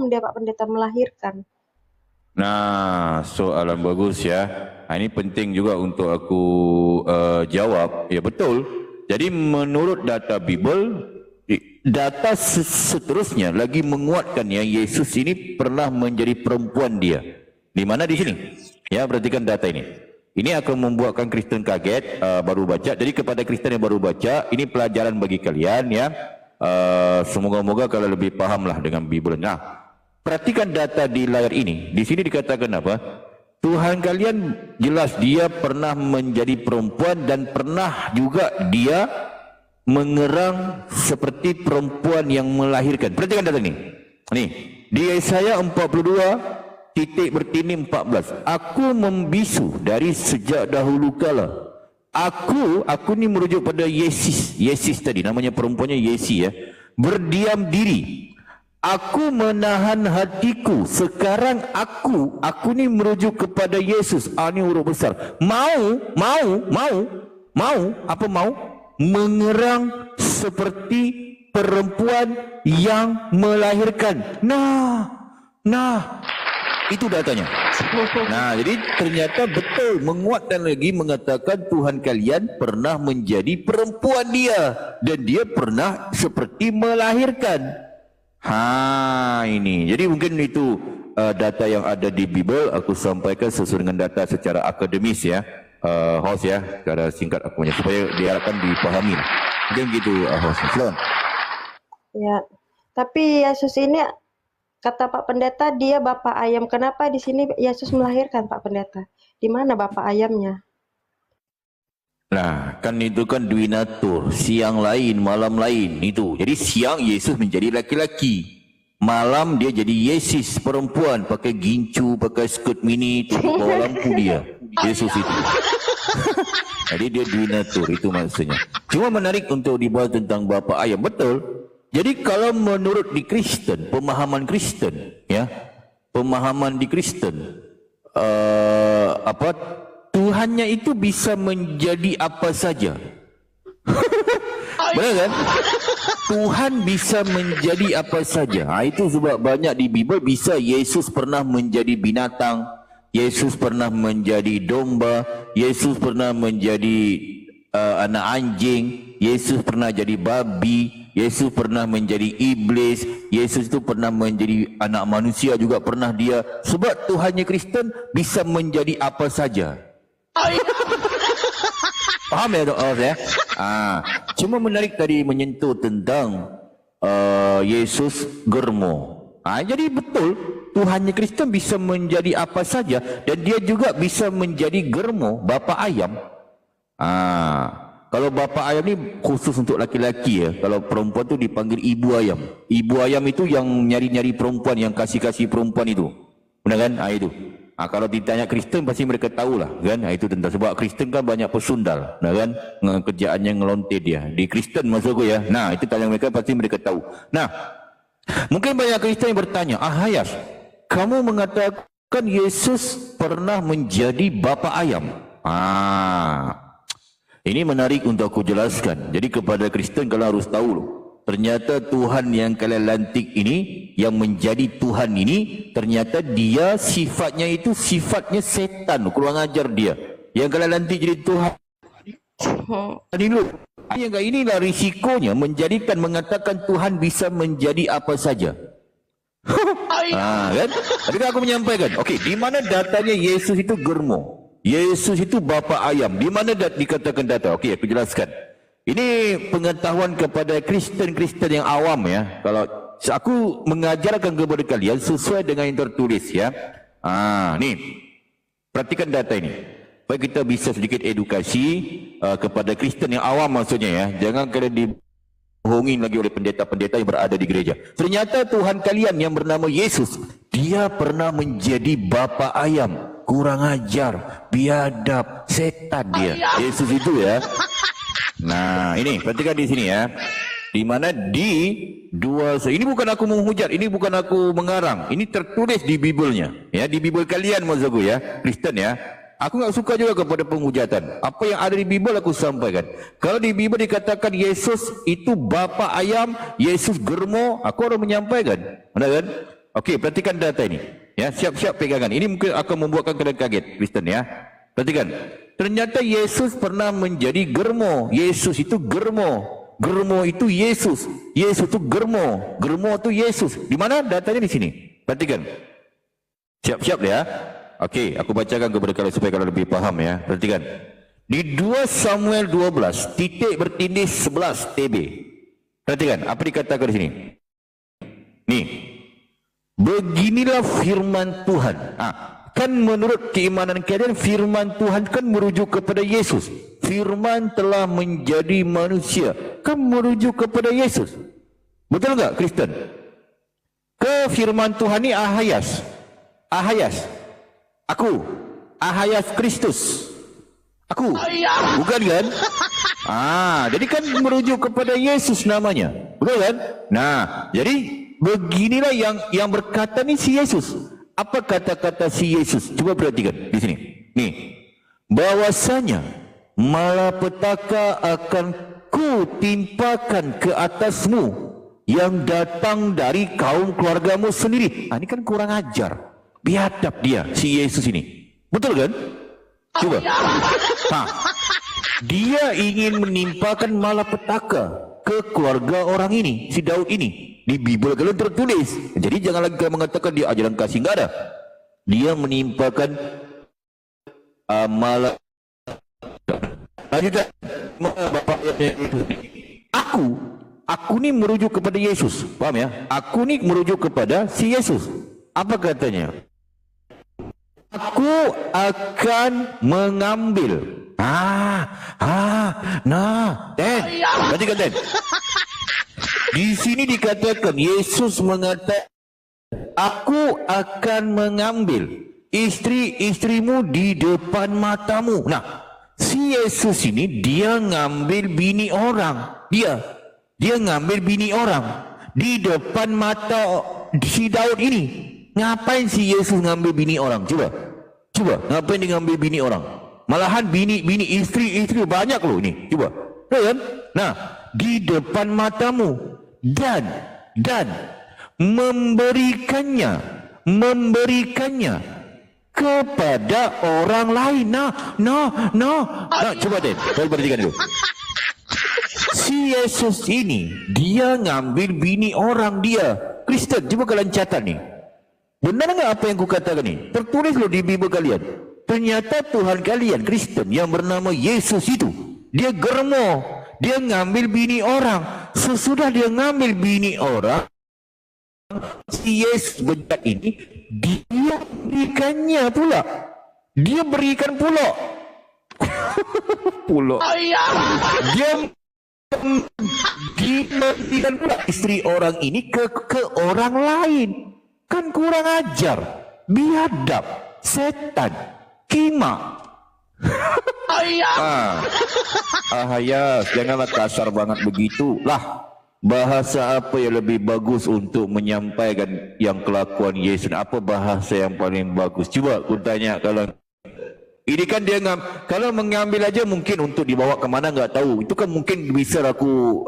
dia Pak Pendeta melahirkan? Nah, soalan bagus ya. Nah, ini penting juga untuk aku jawab. Ya betul. Jadi menurut data Bible, data seterusnya lagi menguatkan ya Yesus ini pernah menjadi perempuan dia. Di mana di sini? Ya, perhatikan data ini. Ini akan membuatkan Kristen kaget baru baca. Jadi kepada Kristen yang baru baca, ini pelajaran bagi kalian ya. Semoga-moga kalian lebih pahamlah dengan Bible. Nah, perhatikan data di layar ini. Di sini dikatakan apa? Tuhan kalian jelas dia pernah menjadi perempuan dan pernah juga dia mengerang seperti perempuan yang melahirkan. Perhatikan data ini. Nih, di Yesaya 42 titik bertini 14. Aku membisu dari sejak dahulu kala. Aku ni merujuk pada Yesus. Yesus tadi namanya perempuannya Yesi ya. Berdiam diri. Aku menahan hatiku. Sekarang aku ni merujuk kepada Yesus. Ini huruf besar. Apa mau? Mengerang seperti perempuan yang melahirkan. Nah, itu datanya. Nah, jadi ternyata betul menguatkan lagi mengatakan Tuhan kalian pernah menjadi perempuan dia dan dia pernah seperti melahirkan. Ini. Jadi mungkin itu data yang ada di Bible aku sampaikan sesuai dengan data secara akademis ya. Host ya, secara singkat aku punya supaya diharapkan dipahami. Mungkin gitu host. Silahkan. Ya. Tapi Yesus ini kata Pak Pendeta dia bapak ayam. Kenapa di sini Yesus melahirkan Pak Pendeta? Di mana bapak ayamnya? Nah, kan itu kan duinatur, siang lain, malam lain itu. Jadi siang Yesus menjadi laki-laki. Malam dia jadi Yesus perempuan, pakai gincu, pakai skirt mini, bawa lampu dia. Yesus itu. Jadi dia duinatur, itu maksudnya. Cuma menarik untuk dibahas tentang bapa ayam, betul. Jadi kalau menurut di Kristen, pemahaman Kristen, ya, pemahaman di Kristen, Tuhannya itu bisa menjadi apa saja. Benar kan? Tuhan bisa menjadi apa saja. Itu sebab banyak di Bible bisa Yesus pernah menjadi binatang, Yesus pernah menjadi domba, Yesus pernah menjadi anak anjing, Yesus pernah jadi babi, Yesus pernah menjadi iblis, Yesus itu pernah menjadi anak manusia juga pernah dia. Sebab Tuhannya Kristen bisa menjadi apa saja. Faham ya ya? Cuma menarik tadi menyentuh tentang Yesus germo. Jadi betul Tuhannya Kristen bisa menjadi apa saja dan dia juga bisa menjadi germo, bapa ayam. Kalau bapa ayam ni khusus untuk laki-laki ya. Kalau perempuan tu dipanggil ibu ayam. Ibu ayam itu yang nyari-nyari perempuan, yang kasih-kasih perempuan itu. Benar kan? Itu. Kalau ditanya Kristen pasti mereka tahulah kan. Itu tentang sebab Kristen kan banyak pesundal, nah kan, kerjaannya ngelonte dia. Di Kristen maksudku ya. Nah, itu tanya mereka pasti mereka tahu. Nah, mungkin banyak Kristen yang bertanya, Hayas, kamu mengatakan Yesus pernah menjadi bapa ayam. Ini menarik untuk aku jelaskan. Jadi kepada Kristen kalian harus tahu loh. Ternyata Tuhan yang kalian lantik ini, yang menjadi Tuhan ini, ternyata dia sifatnya itu sifatnya setan. Kurang ajar dia. Yang kalian lantik jadi Tuhan. Inilah risikonya menjadikan mengatakan Tuhan bisa menjadi apa saja. Kan? Tadi aku menyampaikan. Okey, di mana datanya Yesus itu germo? Yesus itu bapa ayam. Di mana dikatakan data? Okey, aku jelaskan. Ini pengetahuan kepada Kristen-Kristen yang awam ya. Kalau aku mengajarkan kepada kalian sesuai dengan yang tertulis ya. Nih. Perhatikan data ini. Supaya kita bisa sedikit edukasi kepada Kristen yang awam maksudnya ya. Jangan kalian dibohongin lagi oleh pendeta-pendeta yang berada di gereja. Ternyata Tuhan kalian yang bernama Yesus, dia pernah menjadi bapa ayam. Kurang ajar, biadab, setan dia. Yesus itu ya. Nah, ini perhatikan di sini ya. Di mana ini bukan aku menghujat, ini bukan aku mengarang. Ini tertulis di Bible-nya. Ya, di Bible kalian maksudku ya, Kristen ya. Aku enggak suka juga kepada penghujatan. Apa yang ada di Bible aku sampaikan. Kalau di Bible dikatakan Yesus itu bapa ayam, Yesus germo, aku harus menyampaikan. Benar kan? Okey, perhatikan data ini. Ya, siap-siap pegangan. Ini mungkin akan membuatkan kalian kaget, Kristen ya. Perhatikan. Ternyata Yesus pernah menjadi germo. Yesus itu germo. Germo itu Yesus. Yesus itu germo. Germo itu Yesus. Di mana datanya di sini? Perhatikan. Siap-siap ya. Okey, aku bacakan kepada kalian supaya kalian lebih paham ya. Perhatikan. Di 2 Samuel 12, titik bertindih 11 TB. Perhatikan, apa dikatakan di sini? Nih. Beginilah firman Tuhan. Kan menurut keimanan kalian, firman Tuhan kan merujuk kepada Yesus. Firman telah menjadi manusia, kan merujuk kepada Yesus. Betul enggak, Kristen? Ke firman Tuhan ni Ahayas. Ahayas. Aku. Ahayas Kristus. Aku. Bukan kan? Jadi kan merujuk kepada Yesus namanya. Betul kan? Nah, jadi beginilah yang berkata ni si Yesus. Apa kata-kata si Yesus? Cuba perhatikan di sini. Nih. Bahwasanya malapetaka akan ku timpakan ke atasmu yang datang dari kaum keluargamu sendiri. Ini kan kurang ajar. Biadab dia si Yesus ini. Betul kan? Coba. Dia ingin menimpakan malapetaka ke keluarga orang ini, si Daud ini. Di Bible kalian tertulis. Jadi jangan lagi kalian mengatakan dia ajaran kasih, enggak ada. Dia menimpakan malapetaka. Aku ni merujuk kepada Yesus. Paham ya? Aku ni merujuk kepada si Yesus. Apa katanya? Aku akan mengambil. Perhatikan Dan. Di sini dikatakan Yesus mengatakan, aku akan mengambil istri-istrimu di depan matamu. Nah, si Yesus ini dia ngambil bini orang. Dia ngambil bini orang di depan mata si Daud ini. Ngapain si Yesus ngambil bini orang? Coba, ngapain dia ngambil bini orang? Malahan bini istri banyak loh ini. Coba. Kan? Nah, di depan matamu dan memberikannya kepada orang lain. Coba deh, kau perhatikan dulu. Si Yesus ini dia ngambil bini orang dia. Kristen, coba kalian catat nih. Benar enggak apa yang ku katakan ni? Tertulis loh di Bible kalian. Ternyata Tuhan kalian Kristen yang bernama Yesus itu, dia germo. Dia ngambil bini orang. Sesudah dia ngambil bini orang, si Yesus bejat ini, dia berikannya pula. Dia berikan pula. Dia diberikan pula istri orang ini ke orang lain. Kan kurang ajar, biadab, setan, kima. Ahayas, janganlah kasar banget begitu lah. Bahasa apa yang lebih bagus untuk menyampaikan yang kelakuan Yesus? Apa bahasa yang paling bagus? Coba aku tanya. Kalau ini kan dia kalau mengambil aja mungkin untuk dibawa kemana nggak tahu. Itu kan mungkin bisa aku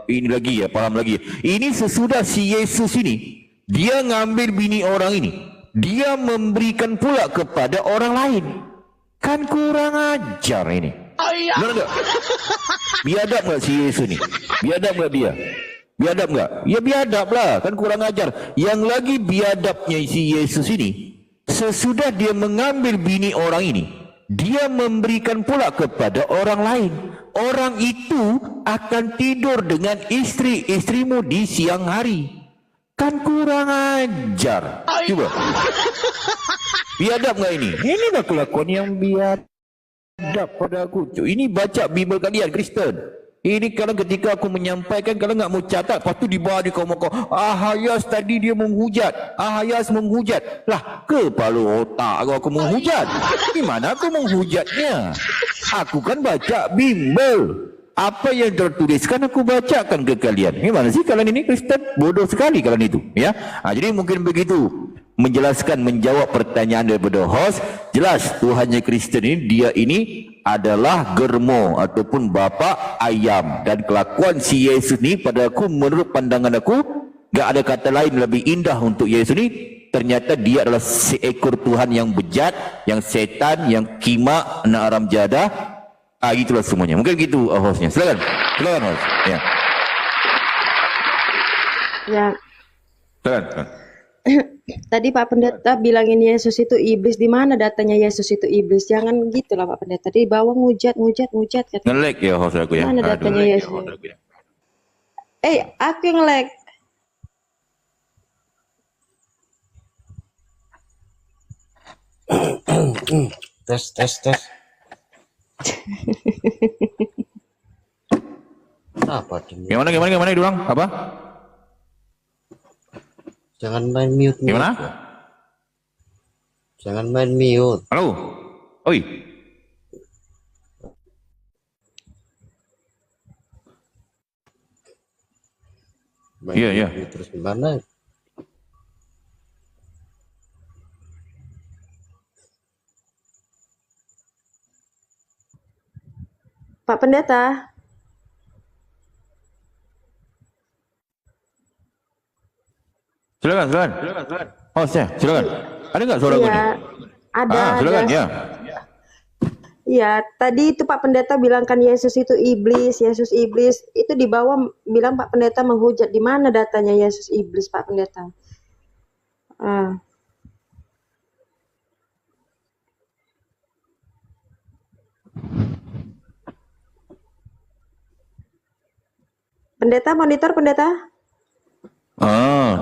ini lagi ya, paham lagi. Ini sesudah si Yesus ini dia ngambil bini orang ini, dia memberikan pula kepada orang lain. Kan kurang ajar ini. Benar enggak? Biadab enggak si Yesus ni? Biadab enggak dia? Biadab enggak? Ya biadab lah, kan kurang ajar. Yang lagi biadabnya si Yesus ini, sesudah dia mengambil bini orang ini, dia memberikan pula kepada orang lain. Orang itu akan tidur dengan istri-istrimu di siang hari. Kan kurang ajar. Coba. Biadab enggak ini? Inilah kelakuan yang biadab pada aku. Ini baca Bible kalian Kristen. Ini kalau ketika aku menyampaikan, kalau enggak mau catat, lepas tu di bawah di komen-komen, Ahayas tadi dia menghujat. Ahayas menghujat. Lah, kepala otak aku menghujat. Di mana aku menghujatnya? Aku kan baca Bible. Apa yang tertuliskan aku bacakan ke kalian. Gimana sih kalian ini Kristen? Bodoh sekali kalian itu, ya. Jadi mungkin begitu menjelaskan, menjawab pertanyaan daripada host. Jelas Tuhannya Kristen ini, dia ini adalah germo ataupun bapa ayam. Dan kelakuan si Yesus ni pada aku, menurut pandangan aku, Gak ada kata lain lebih indah untuk Yesus ini. Ternyata dia adalah seekor Tuhan yang bejat, yang setan, yang kima, anak aram jadah. Itulah semuanya. Mungkin gitu hostnya. Silakan host. Ya, Ya, silakan. tadi Pak Pendeta bilangin Yesus itu iblis. Di mana datanya Yesus itu iblis? Jangan gitu lah Pak Pendeta. Di bawah ngujat katanya. Nge-lag ya host aku ya. Mana datanya Yesus? Aku yang lag. Tes. Apa tuh? Gimana diulang? Apa? Jangan main mute. Gimana? Ya. Jangan main mute. Halo? Oi. Iya. Mute terus gimana? Pak Pendeta. Silakan. Hostnya, silakan. Ada nggak suara gue Iya, nih? ada. Silakan ya. Iya, tadi itu Pak Pendeta bilang kan Yesus itu iblis, Yesus iblis. Itu di bawah bilang Pak Pendeta menghujat. Di mana datanya Yesus iblis, Pak Pendeta? Ah. Pendeta, monitor Pendeta?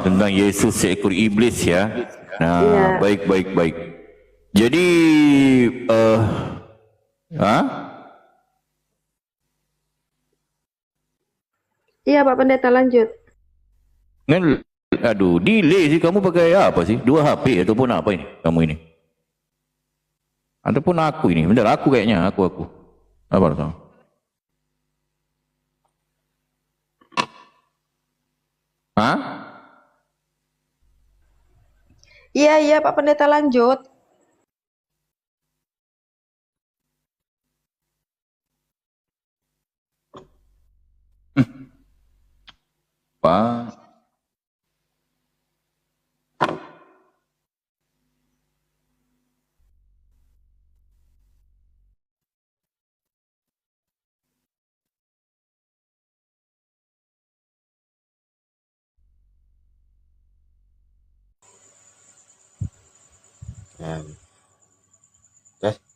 Tentang Yesus seekor iblis ya. Nah, Iya. baik. Jadi, Iya, Pak Pendeta lanjut. aduh, delay sih kamu pakai apa sih? 2 HP ataupun apa ini? Kamu ini? Ataupun aku ini? Bentar, aku kayaknya, aku. Apa rasanya? Hah? Iya, Pak Pendeta lanjut. Pak.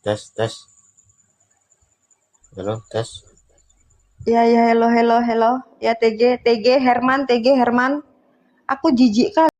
Tes. Halo, tes. Iya, hello. Ya TG Herman. Aku jijik kali.